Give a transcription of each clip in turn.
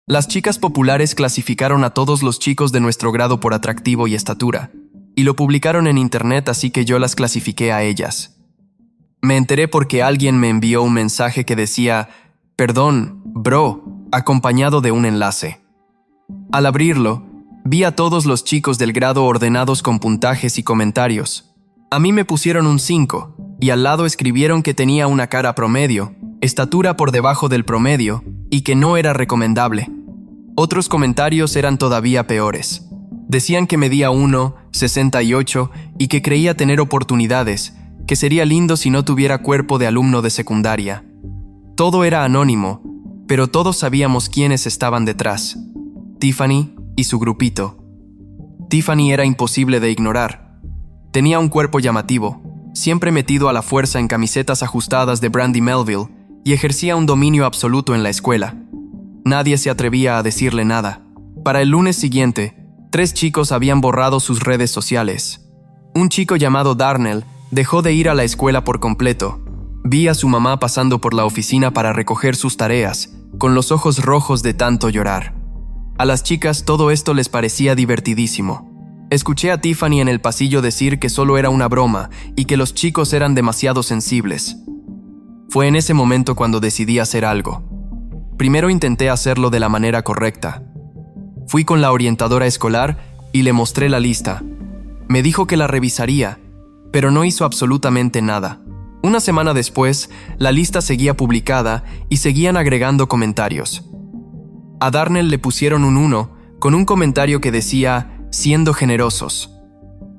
Las chicas populares clasificaron a todos los chicos de nuestro grado por atractivo y estatura, y lo publicaron en internet, así que yo las clasifiqué a ellas. Me enteré porque alguien me envió un mensaje que decía, «Perdón, bro», acompañado de un enlace. Al abrirlo, vi a todos los chicos del grado ordenados con puntajes y comentarios. A mí me pusieron un 5, y al lado escribieron que tenía una cara promedio, estatura por debajo del promedio, y que no era recomendable. Otros comentarios eran todavía peores. Decían que medía 1,68 y que creía tener oportunidades, que sería lindo si no tuviera cuerpo de alumno de secundaria. Todo era anónimo, pero todos sabíamos quiénes estaban detrás. Tiffany y su grupito. Tiffany era imposible de ignorar. Tenía un cuerpo llamativo, siempre metido a la fuerza en camisetas ajustadas de Brandy Melville, y ejercía un dominio absoluto en la escuela. Nadie se atrevía a decirle nada. Para el lunes siguiente, 3 chicos habían borrado sus redes sociales. Un chico llamado Darnell dejó de ir a la escuela por completo. Vi a su mamá pasando por la oficina para recoger sus tareas, con los ojos rojos de tanto llorar. A las chicas todo esto les parecía divertidísimo. Escuché a Tiffany en el pasillo decir que solo era una broma y que los chicos eran demasiado sensibles. Fue en ese momento cuando decidí hacer algo. Primero intenté hacerlo de la manera correcta. Fui con la orientadora escolar y le mostré la lista. Me dijo que la revisaría, pero no hizo absolutamente nada. Una semana después, la lista seguía publicada y seguían agregando comentarios. A Darnell le pusieron un 1 con un comentario que decía, siendo generosos.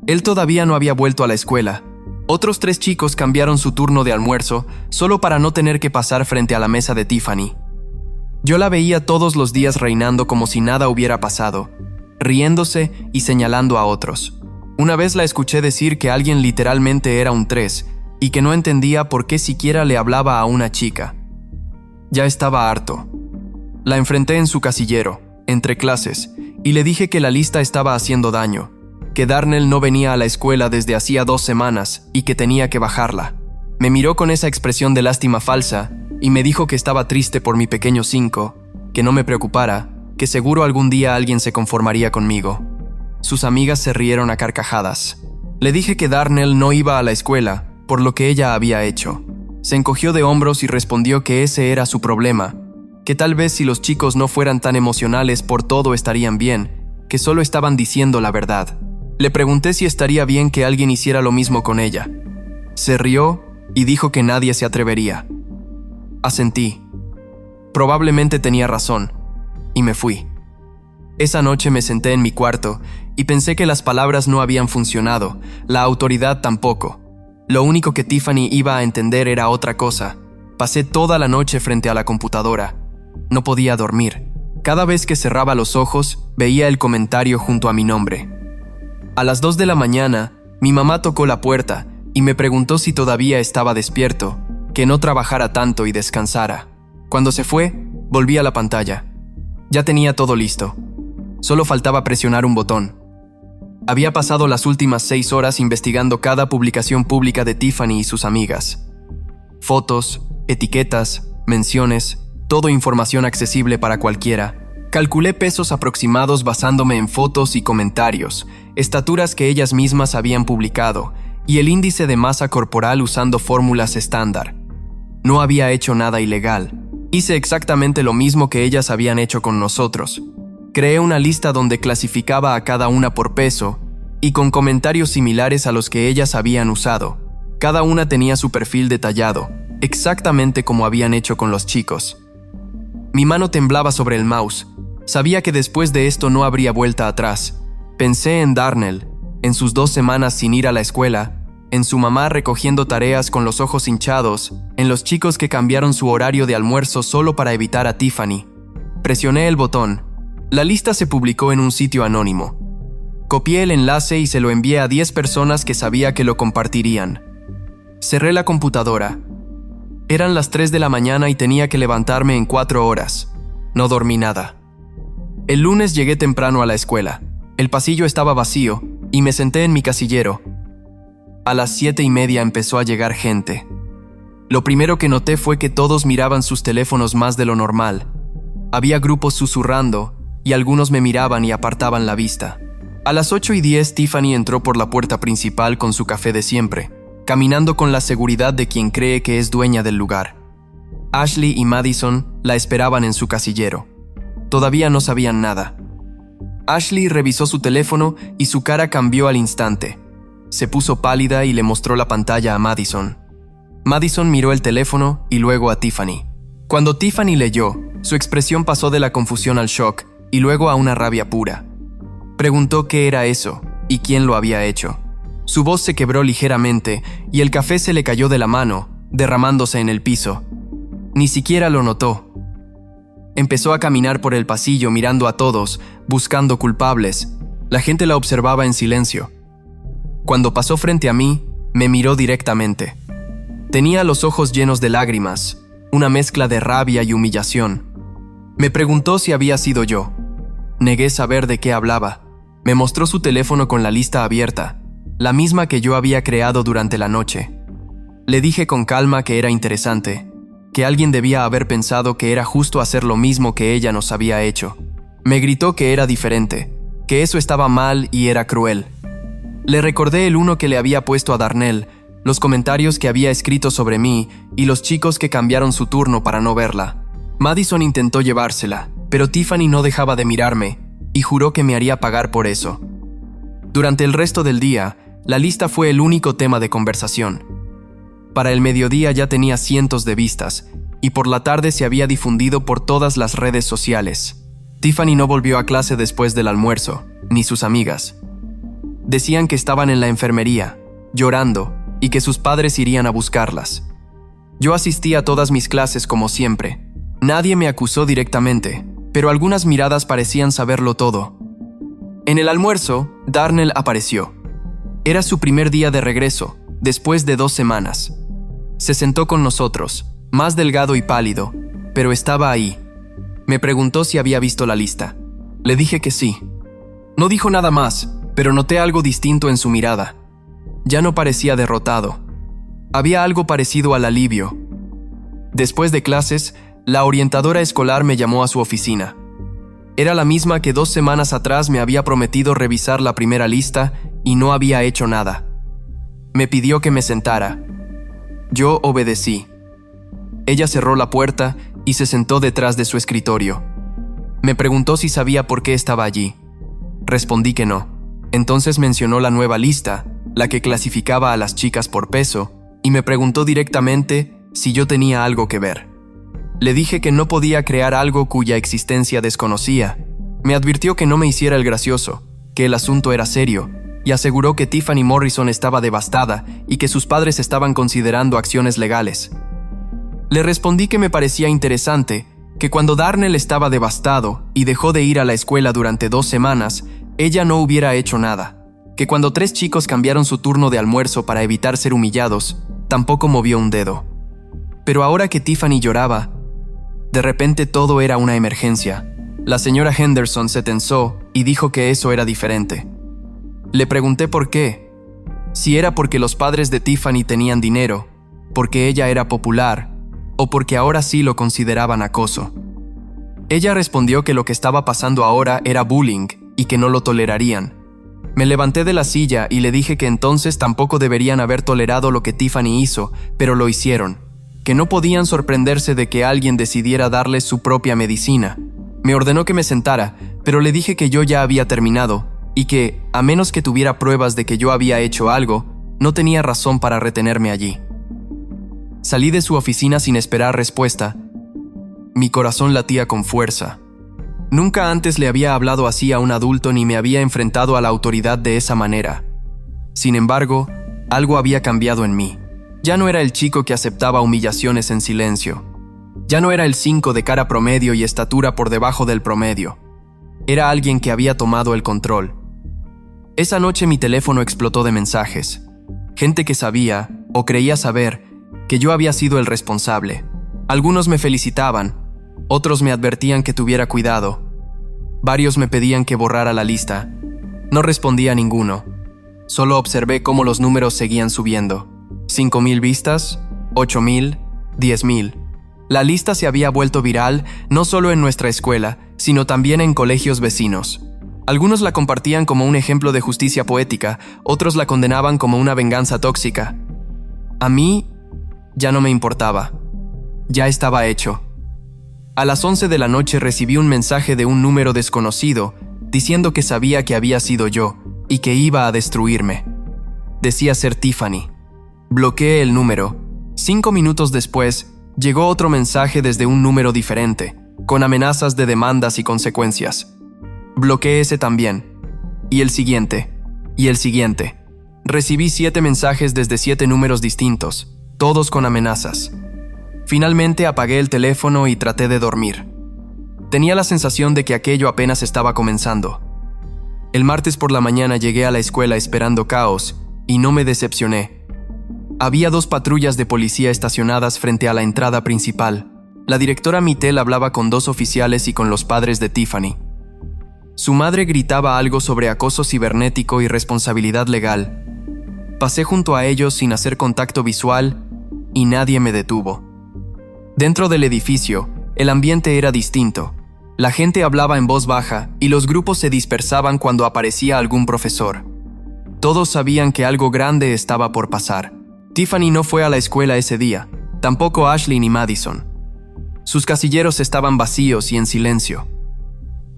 Él todavía no había vuelto a la escuela. Otros 3 chicos cambiaron su turno de almuerzo solo para no tener que pasar frente a la mesa de Tiffany. Yo la veía todos los días reinando como si nada hubiera pasado, riéndose y señalando a otros. Una vez la escuché decir que alguien literalmente era un 3 y que no entendía por qué siquiera le hablaba a una chica. Ya estaba harto. La enfrenté en su casillero, entre clases, y le dije que la lista estaba haciendo daño, que Darnell no venía a la escuela desde hacía 2 semanas y que tenía que bajarla. Me miró con esa expresión de lástima falsa y me dijo que estaba triste por mi pequeño 5, que no me preocupara, que seguro algún día alguien se conformaría conmigo. Sus amigas se rieron a carcajadas. Le dije que Darnell no iba a la escuela por lo que ella había hecho. Se encogió de hombros y respondió que ese era su problema, que tal vez si los chicos no fueran tan emocionales por todo estarían bien, que solo estaban diciendo la verdad. Le pregunté si estaría bien que alguien hiciera lo mismo con ella. Se rió y dijo que nadie se atrevería. Asentí. Probablemente tenía razón, y me fui. Esa noche me senté en mi cuarto y pensé que las palabras no habían funcionado, la autoridad tampoco. Lo único que Tiffany iba a entender era otra cosa. Pasé toda la noche frente a la computadora. No podía dormir. Cada vez que cerraba los ojos, veía el comentario junto a mi nombre. A las 2 de la mañana, mi mamá tocó la puerta y me preguntó si todavía estaba despierto, que no trabajara tanto y descansara. Cuando se fue, volví a la pantalla. Ya tenía todo listo. Solo faltaba presionar un botón. Había pasado las últimas 6 horas investigando cada publicación pública de Tiffany y sus amigas. Fotos, etiquetas, menciones, todo información accesible para cualquiera. Calculé pesos aproximados basándome en fotos y comentarios, estaturas que ellas mismas habían publicado, y el índice de masa corporal usando fórmulas estándar. No había hecho nada ilegal. Hice exactamente lo mismo que ellas habían hecho con nosotros. Creé una lista donde clasificaba a cada una por peso y con comentarios similares a los que ellas habían usado. Cada una tenía su perfil detallado, exactamente como habían hecho con los chicos. Mi mano temblaba sobre el mouse. Sabía que después de esto no habría vuelta atrás. Pensé en Darnell, en sus 2 semanas sin ir a la escuela, en su mamá recogiendo tareas con los ojos hinchados, en los chicos que cambiaron su horario de almuerzo solo para evitar a Tiffany. Presioné el botón. La lista se publicó en un sitio anónimo. Copié el enlace y se lo envié a 10 personas que sabía que lo compartirían. Cerré la computadora. Eran las 3 de la mañana y tenía que levantarme en 4 horas. No dormí nada. El lunes llegué temprano a la escuela. El pasillo estaba vacío y me senté en mi casillero. A las 7:30 empezó a llegar gente. Lo primero que noté fue que todos miraban sus teléfonos más de lo normal. Había grupos susurrando y algunos me miraban y apartaban la vista. A las 8:10 Tiffany entró por la puerta principal con su café de siempre, caminando con la seguridad de quien cree que es dueña del lugar. Ashley y Madison la esperaban en su casillero. Todavía no sabían nada. Ashley revisó su teléfono y su cara cambió al instante. Se puso pálida y le mostró la pantalla a Madison. Madison miró el teléfono y luego a Tiffany. Cuando Tiffany leyó, su expresión pasó de la confusión al shock y luego a una rabia pura. Preguntó qué era eso y quién lo había hecho. Su voz se quebró ligeramente y el café se le cayó de la mano, derramándose en el piso. Ni siquiera lo notó. Empezó a caminar por el pasillo mirando a todos, buscando culpables. La gente la observaba en silencio. Cuando pasó frente a mí, me miró directamente. Tenía los ojos llenos de lágrimas, una mezcla de rabia y humillación. Me preguntó si había sido yo. Negué saber de qué hablaba. Me mostró su teléfono con la lista abierta, la misma que yo había creado durante la noche. Le dije con calma que era interesante, que alguien debía haber pensado que era justo hacer lo mismo que ella nos había hecho. Me gritó que era diferente, que eso estaba mal y era cruel. Le recordé el uno que le había puesto a Darnell, los comentarios que había escrito sobre mí y los chicos que cambiaron su turno para no verla. Madison intentó llevársela, pero Tiffany no dejaba de mirarme y juró que me haría pagar por eso. Durante el resto del día, la lista fue el único tema de conversación. Para el mediodía ya tenía cientos de vistas y por la tarde se había difundido por todas las redes sociales. Tiffany no volvió a clase después del almuerzo, ni sus amigas. Decían que estaban en la enfermería, llorando, y que sus padres irían a buscarlas. Yo asistí a todas mis clases como siempre. Nadie me acusó directamente, pero algunas miradas parecían saberlo todo. En el almuerzo, Darnell apareció. Era su primer día de regreso, después de 2 semanas. Se sentó con nosotros, más delgado y pálido, pero estaba ahí. Me preguntó si había visto la lista. Le dije que sí. No dijo nada más, pero noté algo distinto en su mirada. Ya no parecía derrotado. Había algo parecido al alivio. Después de clases, la orientadora escolar me llamó a su oficina. Era la misma que 2 semanas atrás me había prometido revisar la primera lista y no había hecho nada. Me pidió que me sentara. Yo obedecí. Ella cerró la puerta y se sentó detrás de su escritorio. Me preguntó si sabía por qué estaba allí. Respondí que no. Entonces mencionó la nueva lista, la que clasificaba a las chicas por peso, y me preguntó directamente si yo tenía algo que ver. Le dije que no podía crear algo cuya existencia desconocía. Me advirtió que no me hiciera el gracioso, que el asunto era serio, y aseguró que Tiffany Morrison estaba devastada y que sus padres estaban considerando acciones legales. Le respondí que me parecía interesante, que cuando Darnell estaba devastado y dejó de ir a la escuela durante 2 semanas, ella no hubiera hecho nada. Que cuando 3 chicos cambiaron su turno de almuerzo para evitar ser humillados, tampoco movió un dedo. Pero ahora que Tiffany lloraba, de repente todo era una emergencia. La señora Henderson se tensó y dijo que eso era diferente. Le pregunté por qué. Si era porque los padres de Tiffany tenían dinero, porque ella era popular, o porque ahora sí lo consideraban acoso. Ella respondió que lo que estaba pasando ahora era bullying y que no lo tolerarían. Me levanté de la silla y le dije que entonces tampoco deberían haber tolerado lo que Tiffany hizo, pero lo hicieron. Que no podían sorprenderse de que alguien decidiera darles su propia medicina. Me ordenó que me sentara, pero le dije que yo ya había terminado y que, a menos que tuviera pruebas de que yo había hecho algo, no tenía razón para retenerme allí. Salí de su oficina sin esperar respuesta. Mi corazón latía con fuerza. Nunca antes le había hablado así a un adulto ni me había enfrentado a la autoridad de esa manera. Sin embargo, algo había cambiado en mí. Ya no era el chico que aceptaba humillaciones en silencio. Ya no era el 5 de cara promedio y estatura por debajo del promedio. Era alguien que había tomado el control. Esa noche mi teléfono explotó de mensajes. Gente que sabía, o creía saber, que yo había sido el responsable. Algunos me felicitaban, otros me advertían que tuviera cuidado. Varios me pedían que borrara la lista. No respondí a ninguno. Solo observé cómo los números seguían subiendo. 5,000 vistas, 8,000, 10,000. La lista se había vuelto viral no solo en nuestra escuela, sino también en colegios vecinos. Algunos la compartían como un ejemplo de justicia poética, otros la condenaban como una venganza tóxica. A mí ya no me importaba. Ya estaba hecho. A las 11 de la noche recibí un mensaje de un número desconocido diciendo que sabía que había sido yo y que iba a destruirme. Decía ser Tiffany. Bloqueé el número. 5 minutos después, llegó otro mensaje desde un número diferente, con amenazas de demandas y consecuencias. Bloqueé ese también. Y el siguiente. Y el siguiente. Recibí 7 mensajes desde 7 números distintos, todos con amenazas. Finalmente apagué el teléfono y traté de dormir. Tenía la sensación de que aquello apenas estaba comenzando. El martes por la mañana llegué a la escuela esperando caos y no me decepcioné. Había 2 patrullas de policía estacionadas frente a la entrada principal. La directora Mittel hablaba con 2 oficiales y con los padres de Tiffany. Su madre gritaba algo sobre acoso cibernético y responsabilidad legal. Pasé junto a ellos sin hacer contacto visual y nadie me detuvo. Dentro del edificio, el ambiente era distinto. La gente hablaba en voz baja y los grupos se dispersaban cuando aparecía algún profesor. Todos sabían que algo grande estaba por pasar. Tiffany no fue a la escuela ese día, tampoco Ashley ni Madison. Sus casilleros estaban vacíos y en silencio.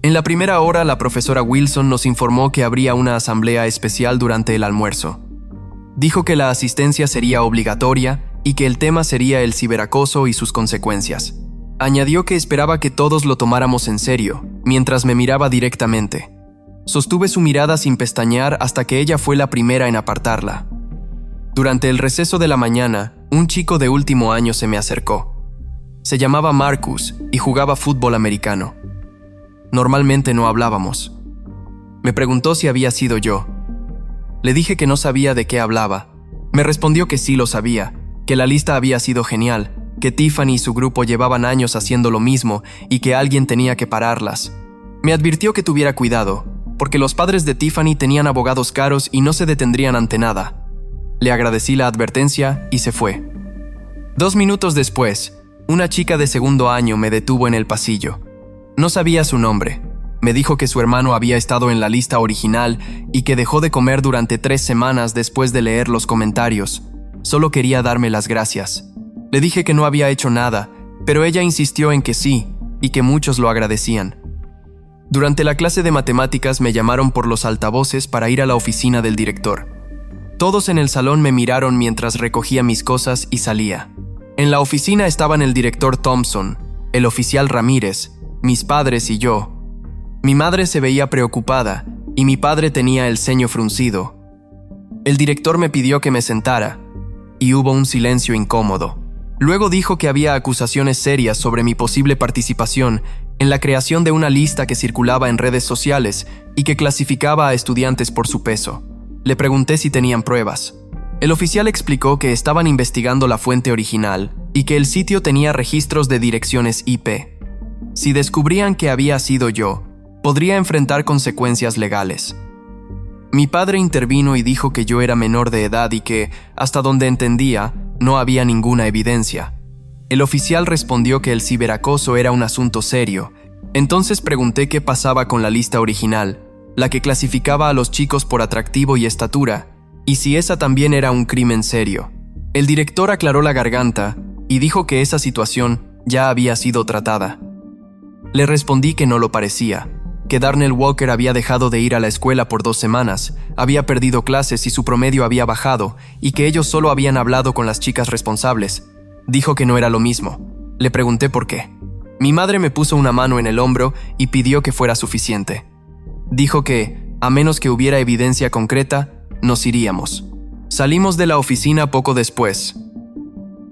En la primera hora, la profesora Wilson nos informó que habría una asamblea especial durante el almuerzo. Dijo que la asistencia sería obligatoria y que el tema sería el ciberacoso y sus consecuencias. Añadió que esperaba que todos lo tomáramos en serio, mientras me miraba directamente. Sostuve su mirada sin pestañear hasta que ella fue la primera en apartarla. Durante el receso de la mañana, un chico de último año se me acercó. Se llamaba Marcus y jugaba fútbol americano. Normalmente no hablábamos. Me preguntó si había sido yo. Le dije que no sabía de qué hablaba. Me respondió que sí lo sabía, que la lista había sido genial, que Tiffany y su grupo llevaban años haciendo lo mismo y que alguien tenía que pararlas. Me advirtió que tuviera cuidado, porque los padres de Tiffany tenían abogados caros y no se detendrían ante nada. Le agradecí la advertencia y se fue. 2 minutos después, una chica de segundo año me detuvo en el pasillo. No sabía su nombre. Me dijo que su hermano había estado en la lista original y que dejó de comer durante 3 semanas después de leer los comentarios. Solo quería darme las gracias. Le dije que no había hecho nada, pero ella insistió en que sí, y que muchos lo agradecían. Durante la clase de matemáticas me llamaron por los altavoces para ir a la oficina del director. Todos en el salón me miraron mientras recogía mis cosas y salía. En la oficina estaban el director Thompson, el oficial Ramírez, mis padres y yo. Mi madre se veía preocupada y mi padre tenía el ceño fruncido. El director me pidió que me sentara y hubo un silencio incómodo. Luego dijo que había acusaciones serias sobre mi posible participación en la creación de una lista que circulaba en redes sociales y que clasificaba a estudiantes por su peso. Le pregunté si tenían pruebas. El oficial explicó que estaban investigando la fuente original y que el sitio tenía registros de direcciones IP. Si descubrían que había sido yo, podría enfrentar consecuencias legales. Mi padre intervino y dijo que yo era menor de edad y que, hasta donde entendía, no había ninguna evidencia. El oficial respondió que el ciberacoso era un asunto serio. Entonces pregunté qué pasaba con la lista original, la que clasificaba a los chicos por atractivo y estatura, y si esa también era un crimen serio. El director aclaró la garganta y dijo que esa situación ya había sido tratada. Le respondí que no lo parecía, que Darnell Walker había dejado de ir a la escuela por 2 semanas, había perdido clases y su promedio había bajado, y que ellos solo habían hablado con las chicas responsables. Dijo que no era lo mismo. Le pregunté por qué. Mi madre me puso una mano en el hombro y pidió que fuera suficiente. Dijo que, a menos que hubiera evidencia concreta, nos iríamos. Salimos de la oficina poco después.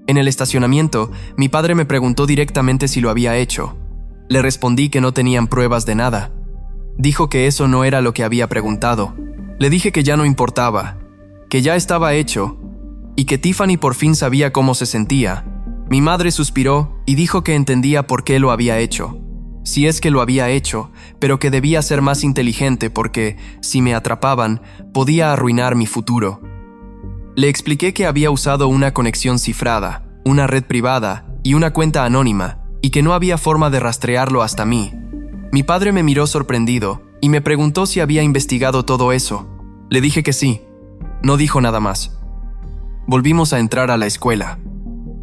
En el estacionamiento, mi padre me preguntó directamente si lo había hecho. Le respondí que no tenían pruebas de nada. Dijo que eso no era lo que había preguntado. Le dije que ya no importaba, que ya estaba hecho y que Tiffany por fin sabía cómo se sentía. Mi madre suspiró y dijo que entendía por qué lo había hecho. Si es que lo había hecho, pero que debía ser más inteligente porque, si me atrapaban, podía arruinar mi futuro. Le expliqué que había usado una conexión cifrada, una red privada, y una cuenta anónima, y que no había forma de rastrearlo hasta mí. Mi padre me miró sorprendido y me preguntó si había investigado todo eso. Le dije que sí. No dijo nada más. Volvimos a entrar a la escuela.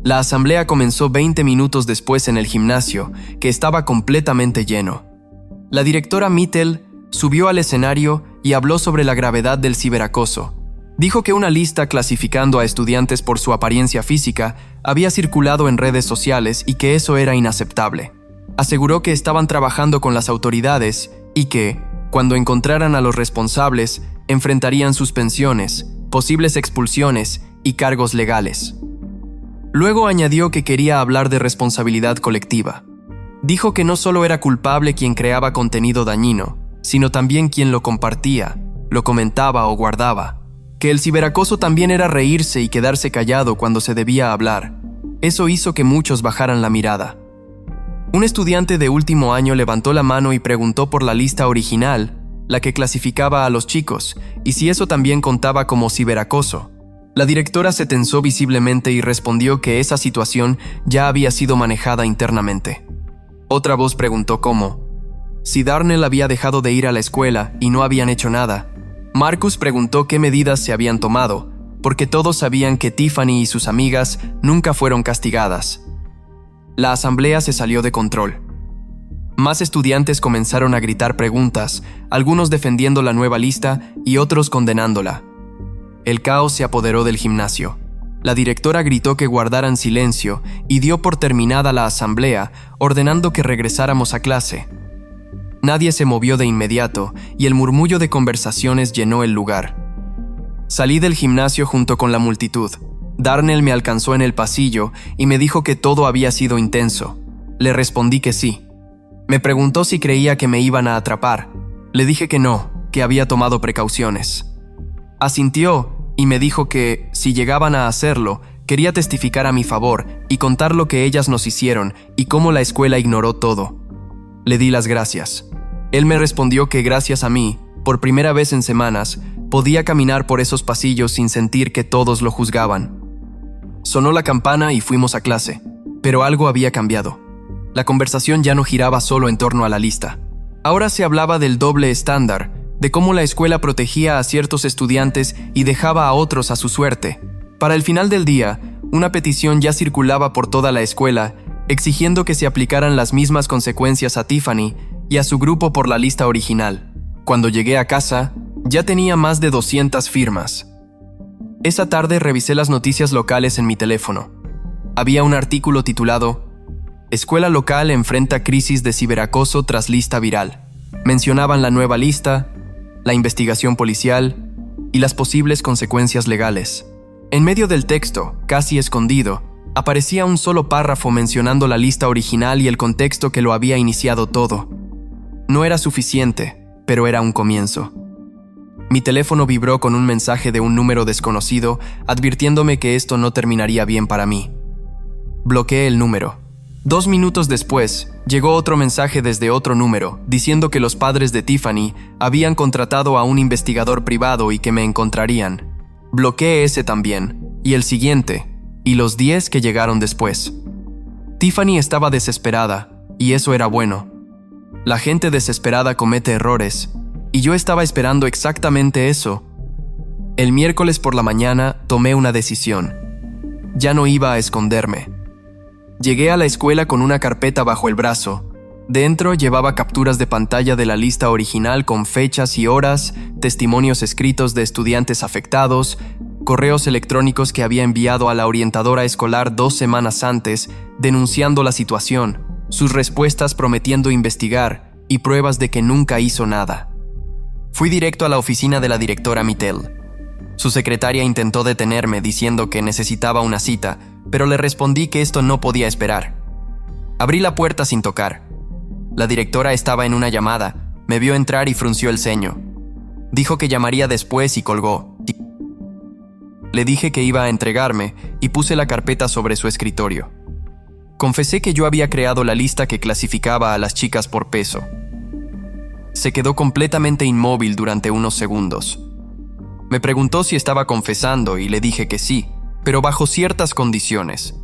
La asamblea comenzó 20 minutos después en el gimnasio, que estaba completamente lleno. La directora Mittel subió al escenario y habló sobre la gravedad del ciberacoso. Dijo que una lista clasificando a estudiantes por su apariencia física había circulado en redes sociales y que eso era inaceptable. Aseguró que estaban trabajando con las autoridades y que, cuando encontraran a los responsables, enfrentarían suspensiones, posibles expulsiones y cargos legales. Luego añadió que quería hablar de responsabilidad colectiva. Dijo que no solo era culpable quien creaba contenido dañino, sino también quien lo compartía, lo comentaba o guardaba. Que el ciberacoso también era reírse y quedarse callado cuando se debía hablar. Eso hizo que muchos bajaran la mirada. Un estudiante de último año levantó la mano y preguntó por la lista original, la que clasificaba a los chicos, y si eso también contaba como ciberacoso. La directora se tensó visiblemente y respondió que esa situación ya había sido manejada internamente. Otra voz preguntó cómo. Si Darnell había dejado de ir a la escuela y no habían hecho nada. Marcus preguntó qué medidas se habían tomado, porque todos sabían que Tiffany y sus amigas nunca fueron castigadas. La asamblea se salió de control. Más estudiantes comenzaron a gritar preguntas, algunos defendiendo la nueva lista y otros condenándola. El caos se apoderó del gimnasio. La directora gritó que guardaran silencio y dio por terminada la asamblea, ordenando que regresáramos a clase. Nadie se movió de inmediato y el murmullo de conversaciones llenó el lugar. Salí del gimnasio junto con la multitud. Darnell me alcanzó en el pasillo y me dijo que todo había sido intenso. Le respondí que sí. Me preguntó si creía que me iban a atrapar. Le dije que no, que había tomado precauciones. Asintió y me dijo que, si llegaban a hacerlo, quería testificar a mi favor y contar lo que ellas nos hicieron y cómo la escuela ignoró todo. Le di las gracias. Él me respondió que gracias a mí, por primera vez en semanas, podía caminar por esos pasillos sin sentir que todos lo juzgaban. Sonó la campana y fuimos a clase, pero algo había cambiado. La conversación ya no giraba solo en torno a la lista. Ahora se hablaba del doble estándar, de cómo la escuela protegía a ciertos estudiantes y dejaba a otros a su suerte. Para el final del día, una petición ya circulaba por toda la escuela, exigiendo que se aplicaran las mismas consecuencias a Tiffany y a su grupo por la lista original. Cuando llegué a casa, ya tenía más de 200 firmas. Esa tarde revisé las noticias locales en mi teléfono. Había un artículo titulado «Escuela local enfrenta crisis de ciberacoso tras lista viral». Mencionaban la nueva lista, la investigación policial y las posibles consecuencias legales. En medio del texto, casi escondido, aparecía un solo párrafo mencionando la lista original y el contexto que lo había iniciado todo. No era suficiente, pero era un comienzo. Mi teléfono vibró con un mensaje de un número desconocido, advirtiéndome que esto no terminaría bien para mí. Bloqueé el número. 2 minutos después, llegó otro mensaje desde otro número, diciendo que los padres de Tiffany habían contratado a un investigador privado y que me encontrarían. Bloqueé ese también, y el siguiente, y los 10 que llegaron después. Tiffany estaba desesperada, y eso era bueno. La gente desesperada comete errores, y yo estaba esperando exactamente eso. El miércoles por la mañana tomé una decisión. Ya no iba a esconderme. Llegué a la escuela con una carpeta bajo el brazo. Dentro llevaba capturas de pantalla de la lista original con fechas y horas, testimonios escritos de estudiantes afectados, correos electrónicos que había enviado a la orientadora escolar 2 semanas antes, denunciando la situación, sus respuestas prometiendo investigar y pruebas de que nunca hizo nada. Fui directo a la oficina de la directora Mittel. Su secretaria intentó detenerme diciendo que necesitaba una cita, pero le respondí que esto no podía esperar. Abrí la puerta sin tocar. La directora estaba en una llamada, me vio entrar y frunció el ceño. Dijo que llamaría después y colgó. Le dije que iba a entregarme y puse la carpeta sobre su escritorio. Confesé que yo había creado la lista que clasificaba a las chicas por peso. Se quedó completamente inmóvil durante unos segundos. Me preguntó si estaba confesando y le dije que sí, pero bajo ciertas condiciones.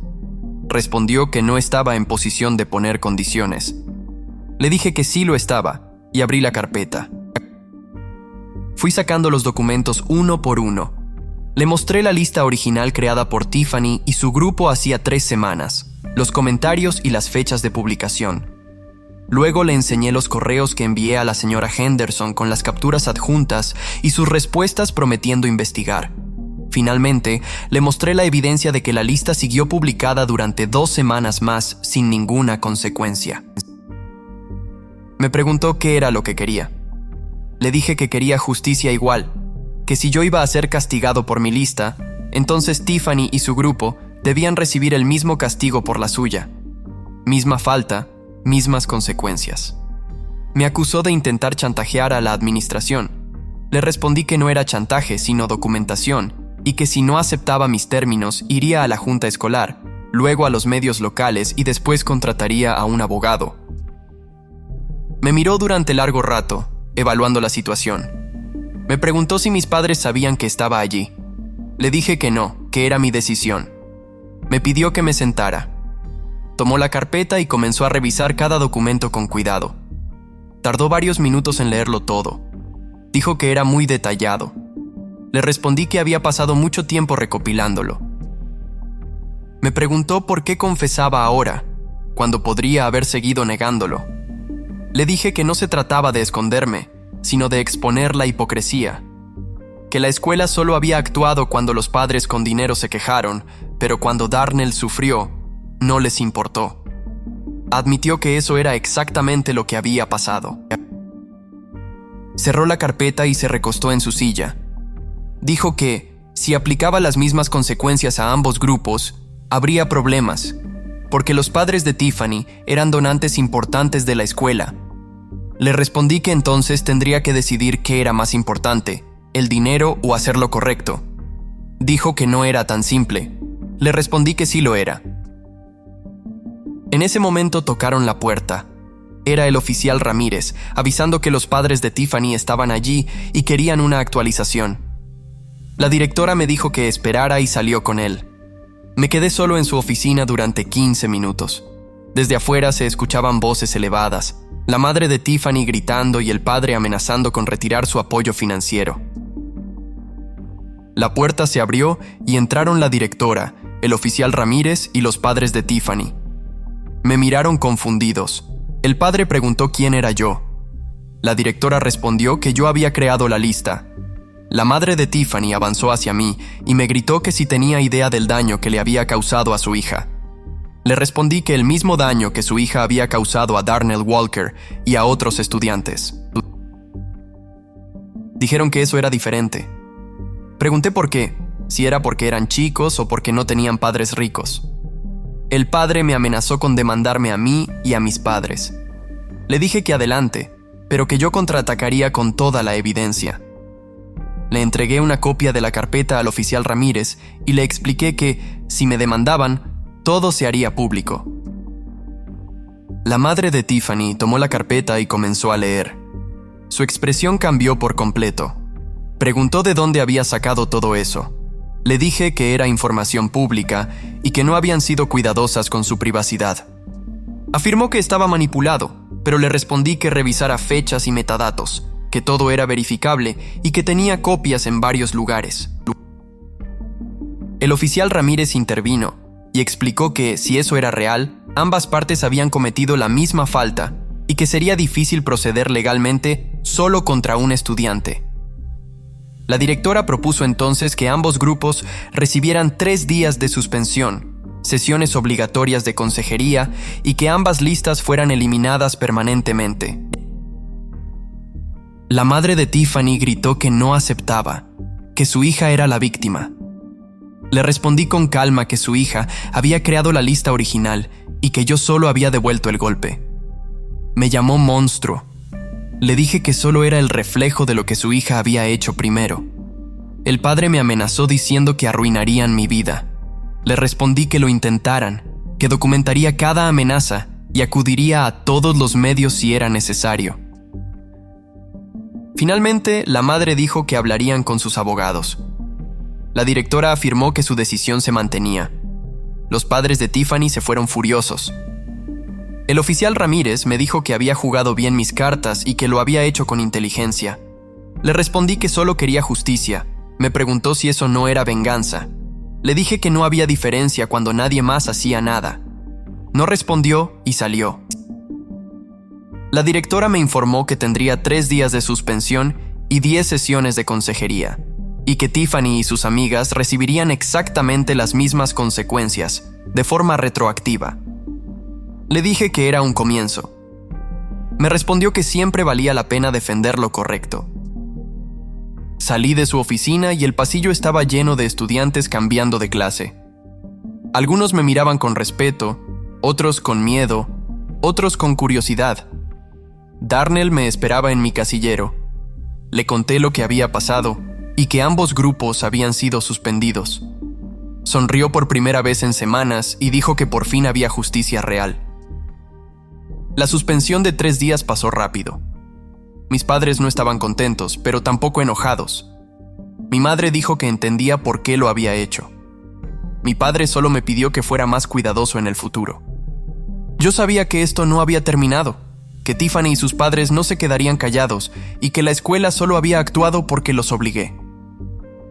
respondió que no estaba en posición de poner condiciones. Le dije que sí lo estaba y abrí la carpeta. Fui sacando los documentos uno por uno. Le mostré la lista original creada por Tiffany y su grupo hacía 3 semanas, los comentarios y las fechas de publicación. Luego le enseñé los correos que envié a la señora Henderson con las capturas adjuntas y sus respuestas prometiendo investigar. Finalmente, le mostré la evidencia de que la lista siguió publicada durante 2 semanas más sin ninguna consecuencia. Me preguntó qué era lo que quería. Le dije que quería justicia igual, que si yo iba a ser castigado por mi lista, entonces Tiffany y su grupo debían recibir el mismo castigo por la suya. Misma falta, mismas consecuencias. Me acusó de intentar chantajear a la administración. Le respondí que no era chantaje, sino documentación, y que si no aceptaba mis términos, iría a la junta escolar, luego a los medios locales y después contrataría a un abogado. Me miró durante largo rato, evaluando la situación. Me preguntó si mis padres sabían que estaba allí. Le dije que no, que era mi decisión. Me pidió que me sentara. Tomó la carpeta y comenzó a revisar cada documento con cuidado. Tardó varios minutos en leerlo todo. Dijo que era muy detallado. Le respondí que había pasado mucho tiempo recopilándolo. Me preguntó por qué confesaba ahora, cuando podría haber seguido negándolo. Le dije que no se trataba de esconderme, sino de exponer la hipocresía. Que la escuela solo había actuado cuando los padres con dinero se quejaron, pero cuando Darnell sufrió, no les importó. Admitió que eso era exactamente lo que había pasado. Cerró la carpeta y se recostó en su silla. Dijo que, si aplicaba las mismas consecuencias a ambos grupos, habría problemas, porque los padres de Tiffany eran donantes importantes de la escuela. Le respondí que entonces tendría que decidir qué era más importante, el dinero o hacer lo correcto. Dijo que no era tan simple. Le respondí que sí lo era. En ese momento tocaron la puerta. Era el oficial Ramírez, avisando que los padres de Tiffany estaban allí y querían una actualización. La directora me dijo que esperara y salió con él. Me quedé solo en su oficina durante 15 minutos. Desde afuera se escuchaban voces elevadas, la madre de Tiffany gritando y el padre amenazando con retirar su apoyo financiero. La puerta se abrió y entraron la directora, el oficial Ramírez y los padres de Tiffany. Me miraron confundidos. El padre preguntó quién era yo. La directora respondió que yo había creado la lista. La madre de Tiffany avanzó hacia mí y me gritó que si tenía idea del daño que le había causado a su hija. Le respondí que el mismo daño que su hija había causado a Darnell Walker y a otros estudiantes. Dijeron que eso era diferente. Pregunté por qué, si era porque eran chicos o porque no tenían padres ricos. El padre me amenazó con demandarme a mí y a mis padres. Le dije que adelante, pero que yo contraatacaría con toda la evidencia. Le entregué una copia de la carpeta al oficial Ramírez y le expliqué que, si me demandaban, todo se haría público. La madre de Tiffany tomó la carpeta y comenzó a leer. Su expresión cambió por completo. Preguntó de dónde había sacado todo eso. Le dije que era información pública y que no habían sido cuidadosas con su privacidad. Afirmó que estaba manipulado, pero le respondí que revisara fechas y metadatos, que todo era verificable y que tenía copias en varios lugares. El oficial Ramírez intervino y explicó que, si eso era real, ambas partes habían cometido la misma falta y que sería difícil proceder legalmente solo contra un estudiante. La directora propuso entonces que ambos grupos recibieran 3 días de suspensión, sesiones obligatorias de consejería y que ambas listas fueran eliminadas permanentemente. La madre de Tiffany gritó que no aceptaba, que su hija era la víctima. Le respondí con calma que su hija había creado la lista original y que yo solo había devuelto el golpe. Me llamó monstruo. Le dije que solo era el reflejo de lo que su hija había hecho primero. El padre me amenazó diciendo que arruinarían mi vida. Le respondí que lo intentaran, que documentaría cada amenaza y acudiría a todos los medios si era necesario. Finalmente, la madre dijo que hablarían con sus abogados. La directora afirmó que su decisión se mantenía. Los padres de Tiffany se fueron furiosos. El oficial Ramírez me dijo que había jugado bien mis cartas y que lo había hecho con inteligencia. Le respondí que solo quería justicia. Me preguntó si eso no era venganza. Le dije que no había diferencia cuando nadie más hacía nada. No respondió y salió. La directora me informó que tendría 3 días de suspensión y 10 sesiones de consejería, y que Tiffany y sus amigas recibirían exactamente las mismas consecuencias, de forma retroactiva. Le dije que era un comienzo. Me respondió que siempre valía la pena defender lo correcto. Salí de su oficina y el pasillo estaba lleno de estudiantes cambiando de clase. Algunos me miraban con respeto, otros con miedo, otros con curiosidad. Darnell me esperaba en mi casillero. Le conté lo que había pasado y que ambos grupos habían sido suspendidos. Sonrió por primera vez en semanas y dijo que por fin había justicia real. La suspensión de 3 días pasó rápido. Mis padres no estaban contentos, pero tampoco enojados. Mi madre dijo que entendía por qué lo había hecho. Mi padre solo me pidió que fuera más cuidadoso en el futuro. Yo sabía que esto no había terminado, que Tiffany y sus padres no se quedarían callados y que la escuela solo había actuado porque los obligué.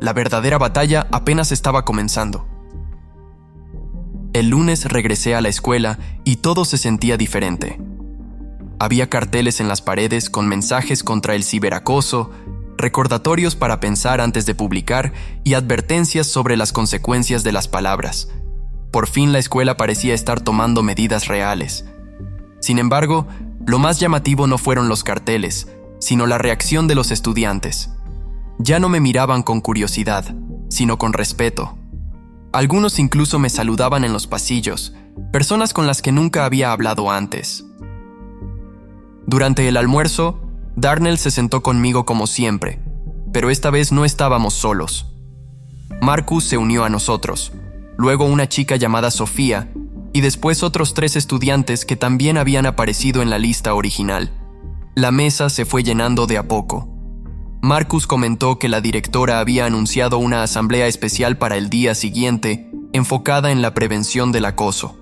La verdadera batalla apenas estaba comenzando. El lunes regresé a la escuela y todo se sentía diferente. Había carteles en las paredes con mensajes contra el ciberacoso, recordatorios para pensar antes de publicar y advertencias sobre las consecuencias de las palabras. Por fin la escuela parecía estar tomando medidas reales. Sin embargo, lo más llamativo no fueron los carteles, sino la reacción de los estudiantes. Ya no me miraban con curiosidad, sino con respeto. Algunos incluso me saludaban en los pasillos, personas con las que nunca había hablado antes. Durante el almuerzo, Darnell se sentó conmigo como siempre, pero esta vez no estábamos solos. Marcus se unió a nosotros, luego una chica llamada Sofía, y después otros 3 estudiantes que también habían aparecido en la lista original. La mesa se fue llenando de a poco. Marcus comentó que la directora había anunciado una asamblea especial para el día siguiente, enfocada en la prevención del acoso.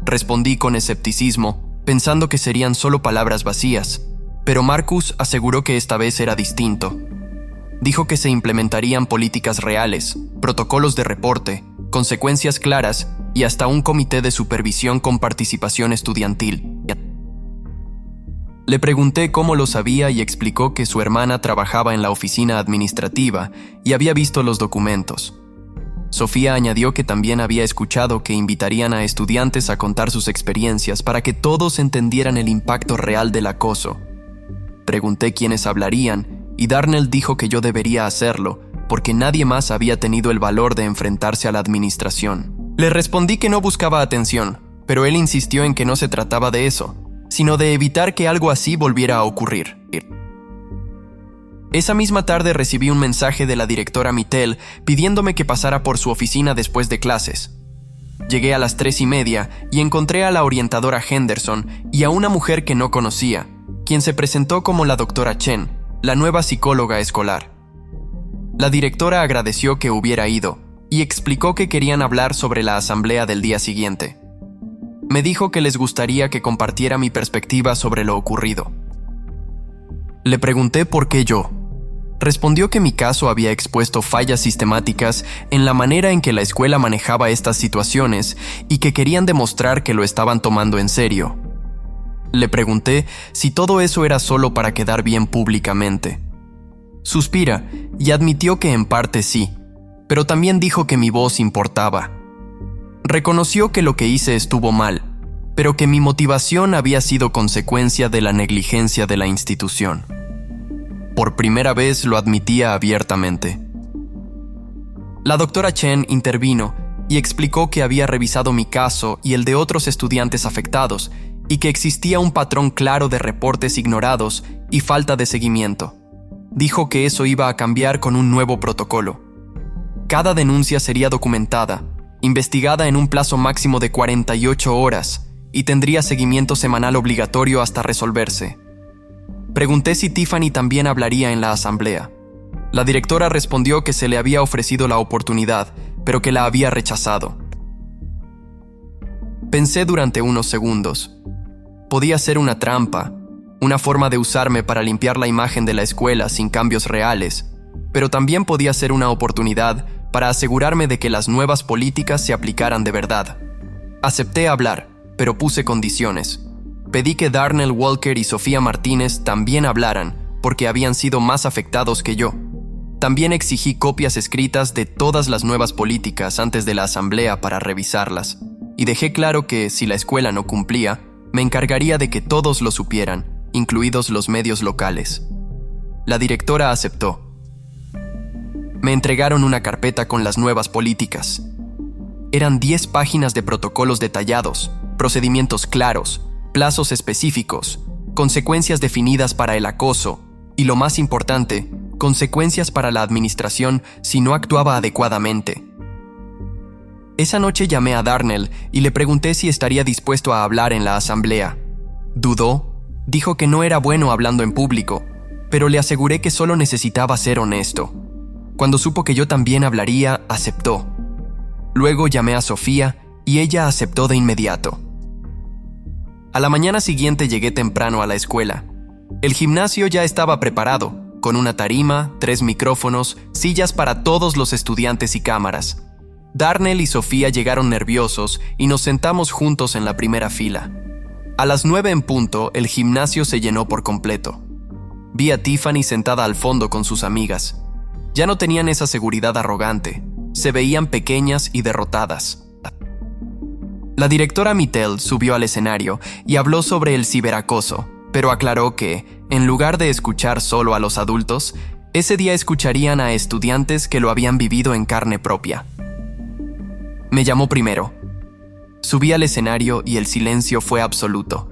Respondí con escepticismo, pensando que serían solo palabras vacías, pero Marcus aseguró que esta vez era distinto. Dijo que se implementarían políticas reales, protocolos de reporte, consecuencias claras y hasta un comité de supervisión con participación estudiantil. Le pregunté cómo lo sabía y explicó que su hermana trabajaba en la oficina administrativa y había visto los documentos. Sofía añadió que también había escuchado que invitarían a estudiantes a contar sus experiencias para que todos entendieran el impacto real del acoso. Pregunté quiénes hablarían y Darnell dijo que yo debería hacerlo porque nadie más había tenido el valor de enfrentarse a la administración. Le respondí que no buscaba atención, pero él insistió en que no se trataba de eso, sino de evitar que algo así volviera a ocurrir. Esa misma tarde recibí un mensaje de la directora Mittel pidiéndome que pasara por su oficina después de clases. Llegué a las 3:30 y encontré a la orientadora Henderson y a una mujer que no conocía, quien se presentó como la doctora Chen, la nueva psicóloga escolar. La directora agradeció que hubiera ido y explicó que querían hablar sobre la asamblea del día siguiente. Me dijo que les gustaría que compartiera mi perspectiva sobre lo ocurrido. Le pregunté por qué yo. Respondió que mi caso había expuesto fallas sistemáticas en la manera en que la escuela manejaba estas situaciones y que querían demostrar que lo estaban tomando en serio. Le pregunté si todo eso era solo para quedar bien públicamente. Suspira y admitió que en parte sí, pero también dijo que mi voz importaba. Reconoció que lo que hice estuvo mal, pero que mi motivación había sido consecuencia de la negligencia de la institución. Por primera vez lo admitía abiertamente. La doctora Chen intervino y explicó que había revisado mi caso y el de otros estudiantes afectados y que existía un patrón claro de reportes ignorados y falta de seguimiento. Dijo que eso iba a cambiar con un nuevo protocolo. Cada denuncia sería documentada, investigada en un plazo máximo de 48 horas y tendría seguimiento semanal obligatorio hasta resolverse. Pregunté si Tiffany también hablaría en la asamblea. La directora respondió que se le había ofrecido la oportunidad, pero que la había rechazado. Pensé durante unos segundos. Podía ser una trampa, una forma de usarme para limpiar la imagen de la escuela sin cambios reales, pero también podía ser una oportunidad para asegurarme de que las nuevas políticas se aplicaran de verdad. Acepté hablar, pero puse condiciones. Pedí que Darnell Walker y Sofía Martínez también hablaran, porque habían sido más afectados que yo. También exigí copias escritas de todas las nuevas políticas antes de la asamblea para revisarlas, y dejé claro que, si la escuela no cumplía, me encargaría de que todos lo supieran, incluidos los medios locales. La directora aceptó. Me entregaron una carpeta con las nuevas políticas. Eran 10 páginas de protocolos detallados, procedimientos claros, plazos específicos, consecuencias definidas para el acoso y, lo más importante, consecuencias para la administración si no actuaba adecuadamente. Esa noche llamé a Darnell y le pregunté si estaría dispuesto a hablar en la asamblea. Dudó, dijo que no era bueno hablando en público, pero le aseguré que solo necesitaba ser honesto. Cuando supo que yo también hablaría, aceptó. Luego llamé a Sofía y ella aceptó de inmediato. A la mañana siguiente llegué temprano a la escuela. El gimnasio ya estaba preparado, con una tarima, 3 micrófonos, sillas para todos los estudiantes y cámaras. Darnell y Sofía llegaron nerviosos y nos sentamos juntos en la primera fila. A las 9 en punto, el gimnasio se llenó por completo. Vi a Tiffany sentada al fondo con sus amigas. Ya no tenían esa seguridad arrogante. Se veían pequeñas y derrotadas. La directora Mittel subió al escenario y habló sobre el ciberacoso, pero aclaró que, en lugar de escuchar solo a los adultos, ese día escucharían a estudiantes que lo habían vivido en carne propia. Me llamó primero. Subí al escenario y el silencio fue absoluto.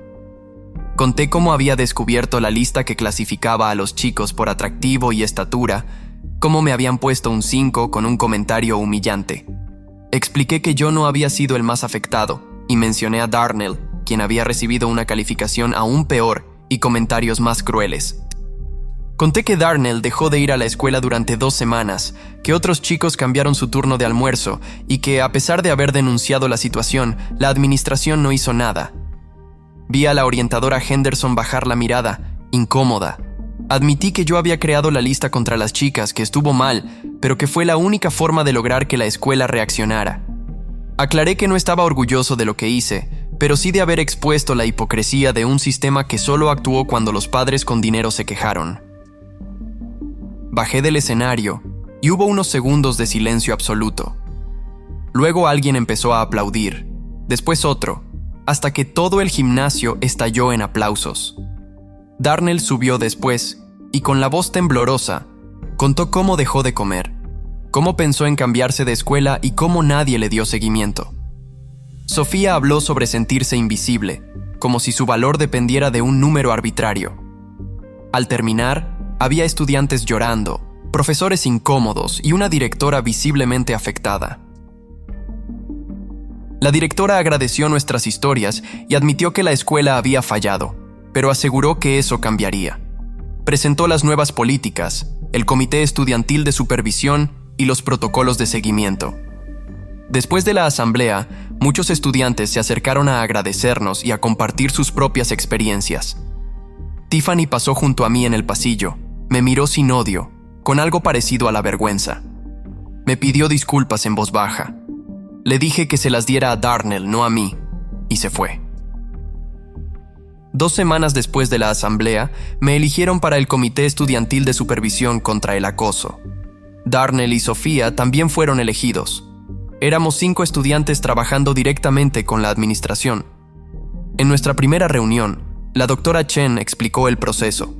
Conté cómo había descubierto la lista que clasificaba a los chicos por atractivo y estatura, cómo me habían puesto un 5 con un comentario humillante. Expliqué que yo no había sido el más afectado y mencioné a Darnell, quien había recibido una calificación aún peor y comentarios más crueles. Conté que Darnell dejó de ir a la escuela durante 2 semanas, que otros chicos cambiaron su turno de almuerzo y que, a pesar de haber denunciado la situación, la administración no hizo nada. Vi a la orientadora Henderson bajar la mirada, incómoda. Admití que yo había creado la lista contra las chicas, que estuvo mal, pero que fue la única forma de lograr que la escuela reaccionara. Aclaré que no estaba orgulloso de lo que hice, pero sí de haber expuesto la hipocresía de un sistema que solo actuó cuando los padres con dinero se quejaron. Bajé del escenario y hubo unos segundos de silencio absoluto. Luego alguien empezó a aplaudir, después otro, hasta que todo el gimnasio estalló en aplausos. Darnell subió después y, con la voz temblorosa, contó cómo dejó de comer, cómo pensó en cambiarse de escuela y cómo nadie le dio seguimiento. Sofía habló sobre sentirse invisible, como si su valor dependiera de un número arbitrario. Al terminar, había estudiantes llorando, profesores incómodos y una directora visiblemente afectada. La directora agradeció nuestras historias y admitió que la escuela había fallado, pero aseguró que eso cambiaría. Presentó las nuevas políticas, el comité estudiantil de supervisión y los protocolos de seguimiento. Después de la asamblea, muchos estudiantes se acercaron a agradecernos y a compartir sus propias experiencias. Tiffany pasó junto a mí en el pasillo, me miró sin odio, con algo parecido a la vergüenza. Me pidió disculpas en voz baja. Le dije que se las diera a Darnell, no a mí, y se fue. 2 semanas después de la asamblea, me eligieron para el Comité Estudiantil de Supervisión contra el Acoso. Darnell y Sofía también fueron elegidos. Éramos 5 estudiantes trabajando directamente con la administración. En nuestra primera reunión, la doctora Chen explicó el proceso.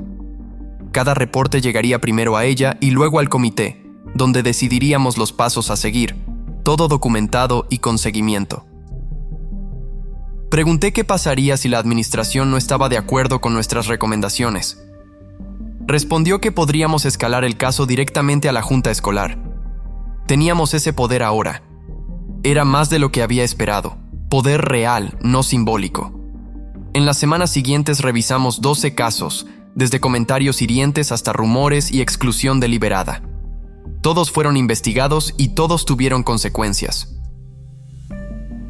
Cada reporte llegaría primero a ella y luego al comité, donde decidiríamos los pasos a seguir, todo documentado y con seguimiento. Pregunté qué pasaría si la administración no estaba de acuerdo con nuestras recomendaciones. Respondió que podríamos escalar el caso directamente a la junta escolar. Teníamos ese poder ahora. Era más de lo que había esperado, poder real, no simbólico. En las semanas siguientes revisamos 12 casos, desde comentarios hirientes hasta rumores y exclusión deliberada. Todos fueron investigados y todos tuvieron consecuencias.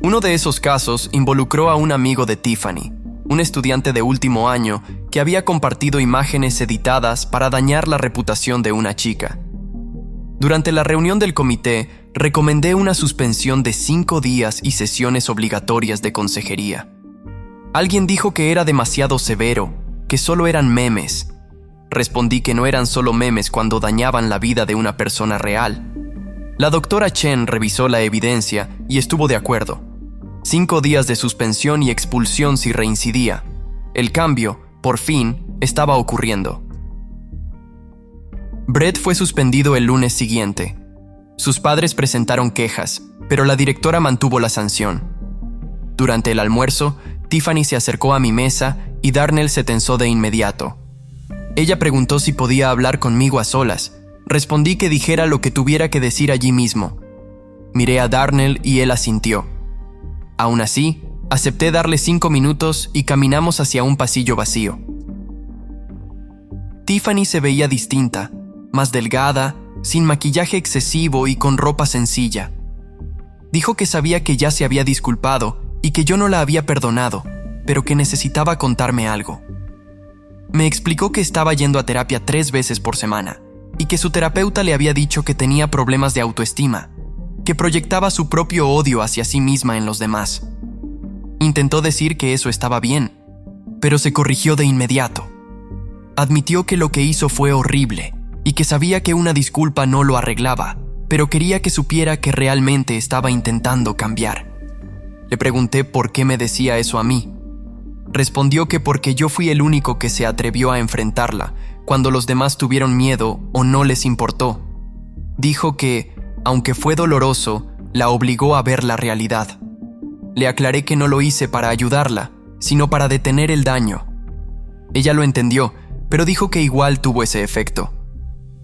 Uno de esos casos involucró a un amigo de Tiffany, un estudiante de último año que había compartido imágenes editadas para dañar la reputación de una chica. Durante la reunión del comité, recomendé una suspensión de 5 días y sesiones obligatorias de consejería. Alguien dijo que era demasiado severo, que solo eran memes. Respondí que no eran solo memes cuando dañaban la vida de una persona real. La doctora Chen revisó la evidencia y estuvo de acuerdo. 5 días de suspensión y expulsión si reincidía. El cambio, por fin, estaba ocurriendo. Brett fue suspendido el lunes siguiente. Sus padres presentaron quejas, pero la directora mantuvo la sanción. Durante el almuerzo, Tiffany se acercó a mi mesa y Darnell se tensó de inmediato. Ella preguntó si podía hablar conmigo a solas. Respondí que dijera lo que tuviera que decir allí mismo. Miré a Darnell y él asintió. Aún así, acepté darle 5 minutos y caminamos hacia un pasillo vacío. Tiffany se veía distinta, más delgada, sin maquillaje excesivo y con ropa sencilla. Dijo que sabía que ya se había disculpado y que yo no la había perdonado, pero que necesitaba contarme algo. Me explicó que estaba yendo a terapia 3 veces por semana y que su terapeuta le había dicho que tenía problemas de autoestima, que proyectaba su propio odio hacia sí misma en los demás. Intentó decir que eso estaba bien, pero se corrigió de inmediato. Admitió que lo que hizo fue horrible y que sabía que una disculpa no lo arreglaba, pero quería que supiera que realmente estaba intentando cambiar. Le pregunté por qué me decía eso a mí. Respondió que porque yo fui el único que se atrevió a enfrentarla, cuando los demás tuvieron miedo o no les importó. Dijo que, aunque fue doloroso, la obligó a ver la realidad. Le aclaré que no lo hice para ayudarla, sino para detener el daño. Ella lo entendió, pero dijo que igual tuvo ese efecto.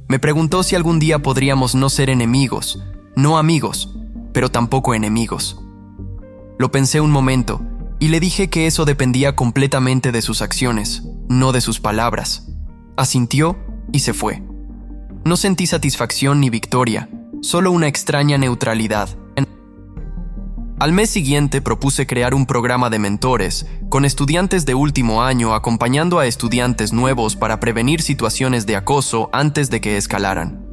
Me preguntó si algún día podríamos no ser enemigos, no amigos, pero tampoco enemigos. Lo pensé un momento y le dije que eso dependía completamente de sus acciones, no de sus palabras. Asintió y se fue. No sentí satisfacción ni victoria, solo una extraña neutralidad. Al mes siguiente propuse crear un programa de mentores, con estudiantes de último año acompañando a estudiantes nuevos para prevenir situaciones de acoso antes de que escalaran.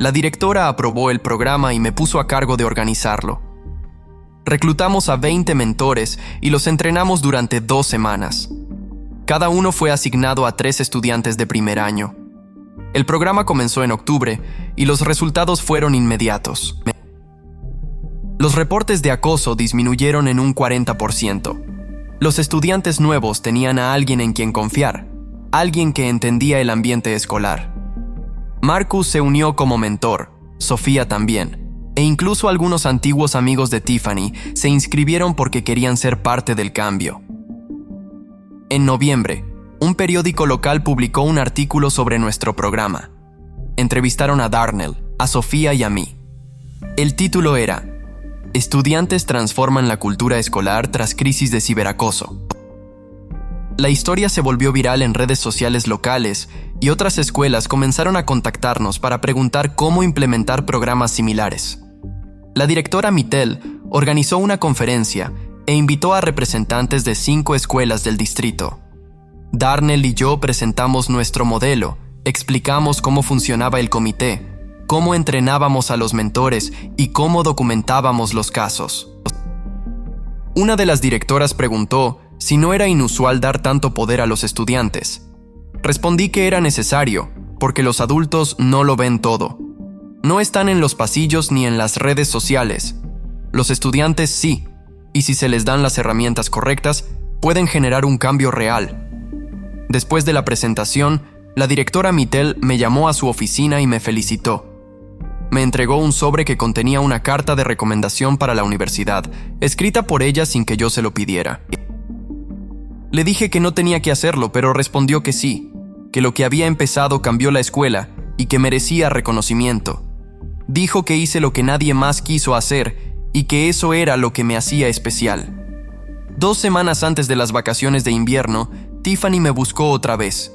La directora aprobó el programa y me puso a cargo de organizarlo. Reclutamos a 20 mentores y los entrenamos durante 2 semanas. Cada uno fue asignado a 3 estudiantes de primer año. El programa comenzó en octubre y los resultados fueron inmediatos. Los reportes de acoso disminuyeron en un 40%. Los estudiantes nuevos tenían a alguien en quien confiar, alguien que entendía el ambiente escolar. Marcus se unió como mentor, Sofía también, e incluso algunos antiguos amigos de Tiffany se inscribieron porque querían ser parte del cambio. En noviembre, un periódico local publicó un artículo sobre nuestro programa. Entrevistaron a Darnell, a Sofía y a mí. El título era Estudiantes transforman la cultura escolar tras crisis de ciberacoso. La historia se volvió viral en redes sociales locales y otras escuelas comenzaron a contactarnos para preguntar cómo implementar programas similares. La directora Mittel organizó una conferencia e invitó a representantes de 5 escuelas del distrito. Darnell y yo presentamos nuestro modelo, explicamos cómo funcionaba el comité, cómo entrenábamos a los mentores y cómo documentábamos los casos. Una de las directoras preguntó si no era inusual dar tanto poder a los estudiantes. Respondí que era necesario, porque los adultos no lo ven todo. No están en los pasillos ni en las redes sociales. Los estudiantes sí, y si se les dan las herramientas correctas, pueden generar un cambio real. Después de la presentación, la directora Mittel me llamó a su oficina y me felicitó. Me entregó un sobre que contenía una carta de recomendación para la universidad, escrita por ella sin que yo se lo pidiera. Le dije que no tenía que hacerlo, pero respondió que sí, que lo que había empezado cambió la escuela y que merecía reconocimiento. Dijo que hice lo que nadie más quiso hacer y que eso era lo que me hacía especial. 2 semanas antes de las vacaciones de invierno, Tiffany me buscó otra vez.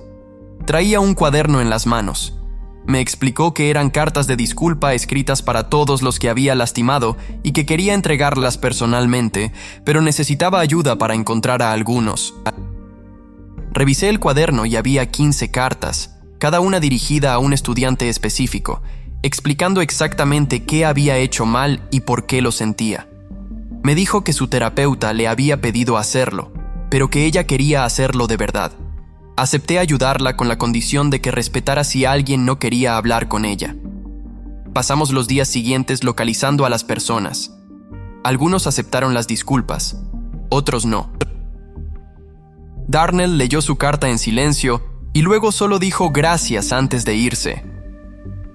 Traía un cuaderno en las manos. Me explicó que eran cartas de disculpa escritas para todos los que había lastimado y que quería entregarlas personalmente, pero necesitaba ayuda para encontrar a algunos. Revisé el cuaderno y había 15 cartas, cada una dirigida a un estudiante específico, explicando exactamente qué había hecho mal y por qué lo sentía. Me dijo que su terapeuta le había pedido hacerlo, pero que ella quería hacerlo de verdad. Acepté ayudarla con la condición de que respetara si alguien no quería hablar con ella. Pasamos los días siguientes localizando a las personas. Algunos aceptaron las disculpas, otros no. Darnell leyó su carta en silencio y luego solo dijo gracias antes de irse.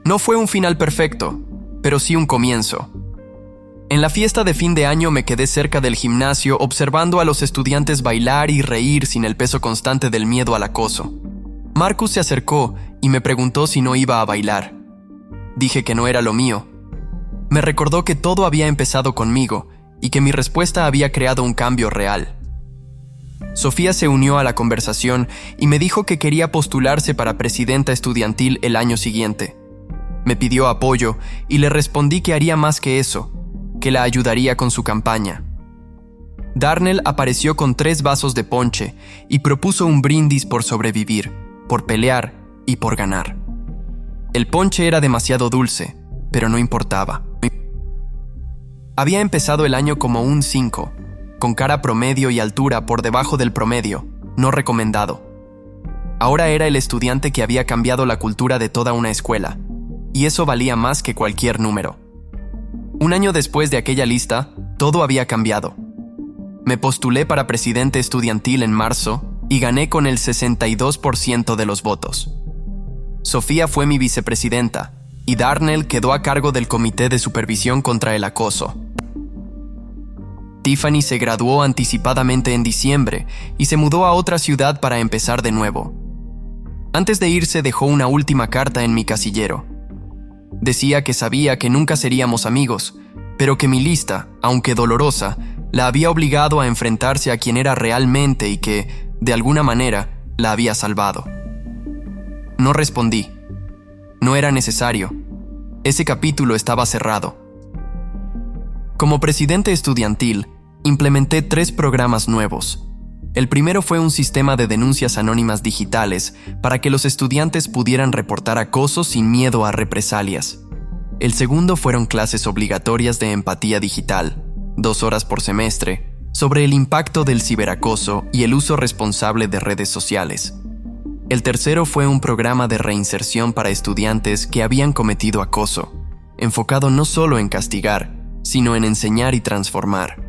No fue un final perfecto, pero sí un comienzo. En la fiesta de fin de año me quedé cerca del gimnasio observando a los estudiantes bailar y reír sin el peso constante del miedo al acoso. Marcus se acercó y me preguntó si no iba a bailar. Dije que no era lo mío. Me recordó que todo había empezado conmigo y que mi respuesta había creado un cambio real. Sofía se unió a la conversación y me dijo que quería postularse para presidenta estudiantil el año siguiente. Me pidió apoyo y le respondí que haría más que eso, que la ayudaría con su campaña. Darnell apareció con 3 vasos de ponche y propuso un brindis por sobrevivir, por pelear y por ganar. El ponche era demasiado dulce, pero no importaba. Había empezado el año como un 5, con cara promedio y altura por debajo del promedio, no recomendado. Ahora era el estudiante que había cambiado la cultura de toda una escuela, y eso valía más que cualquier número. Un año después de aquella lista, todo había cambiado. Me postulé para presidente estudiantil en marzo y gané con el 62% de los votos. Sofía fue mi vicepresidenta y Darnell quedó a cargo del Comité de Supervisión contra el Acoso. Tiffany se graduó anticipadamente en diciembre y se mudó a otra ciudad para empezar de nuevo. Antes de irse dejó una última carta en mi casillero. Decía que sabía que nunca seríamos amigos, pero que mi lista, aunque dolorosa, la había obligado a enfrentarse a quien era realmente y que, de alguna manera, la había salvado. No respondí. No era necesario. Ese capítulo estaba cerrado. Como presidente estudiantil, implementé 3 programas nuevos. El primero fue un sistema de denuncias anónimas digitales para que los estudiantes pudieran reportar acoso sin miedo a represalias. El segundo fueron clases obligatorias de empatía digital, 2 horas por semestre, sobre el impacto del ciberacoso y el uso responsable de redes sociales. El tercero fue un programa de reinserción para estudiantes que habían cometido acoso, enfocado no solo en castigar, sino en enseñar y transformar.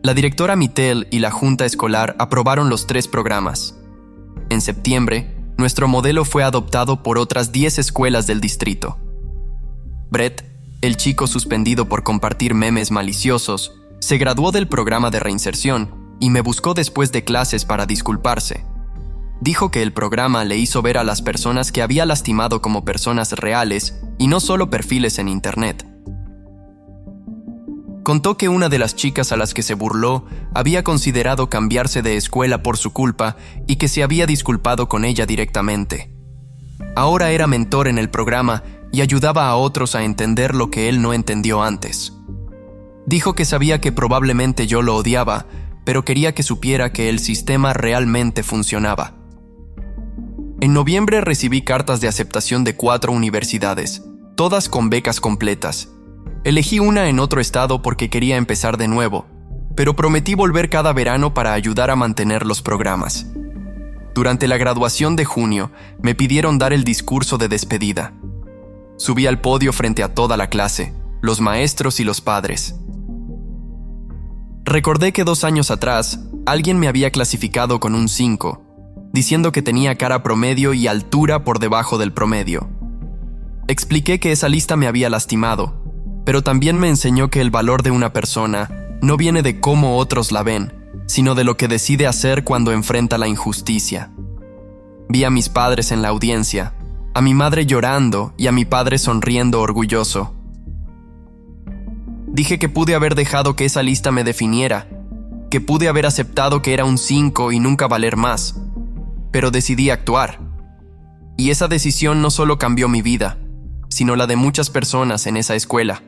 La directora Mittel y la junta escolar aprobaron los 3 programas. En septiembre, nuestro modelo fue adoptado por otras 10 escuelas del distrito. Brett, el chico suspendido por compartir memes maliciosos, se graduó del programa de reinserción y me buscó después de clases para disculparse. Dijo que el programa le hizo ver a las personas que había lastimado como personas reales y no solo perfiles en internet. Contó que una de las chicas a las que se burló había considerado cambiarse de escuela por su culpa y que se había disculpado con ella directamente. Ahora era mentor en el programa y ayudaba a otros a entender lo que él no entendió antes. Dijo que sabía que probablemente yo lo odiaba, pero quería que supiera que el sistema realmente funcionaba. En noviembre recibí cartas de aceptación de 4 universidades, todas con becas completas. Elegí una en otro estado porque quería empezar de nuevo, pero prometí volver cada verano para ayudar a mantener los programas. Durante la graduación de junio, me pidieron dar el discurso de despedida. Subí al podio frente a toda la clase, los maestros y los padres. Recordé que 2 años atrás, alguien me había clasificado con un 5, diciendo que tenía cara promedio y altura por debajo del promedio. Expliqué que esa lista me había lastimado, pero también me enseñó que el valor de una persona no viene de cómo otros la ven, sino de lo que decide hacer cuando enfrenta la injusticia. Vi a mis padres en la audiencia, a mi madre llorando y a mi padre sonriendo orgulloso. Dije que pude haber dejado que esa lista me definiera, que pude haber aceptado que era un 5 y nunca valer más, pero decidí actuar. Y esa decisión no solo cambió mi vida, sino la de muchas personas en esa escuela.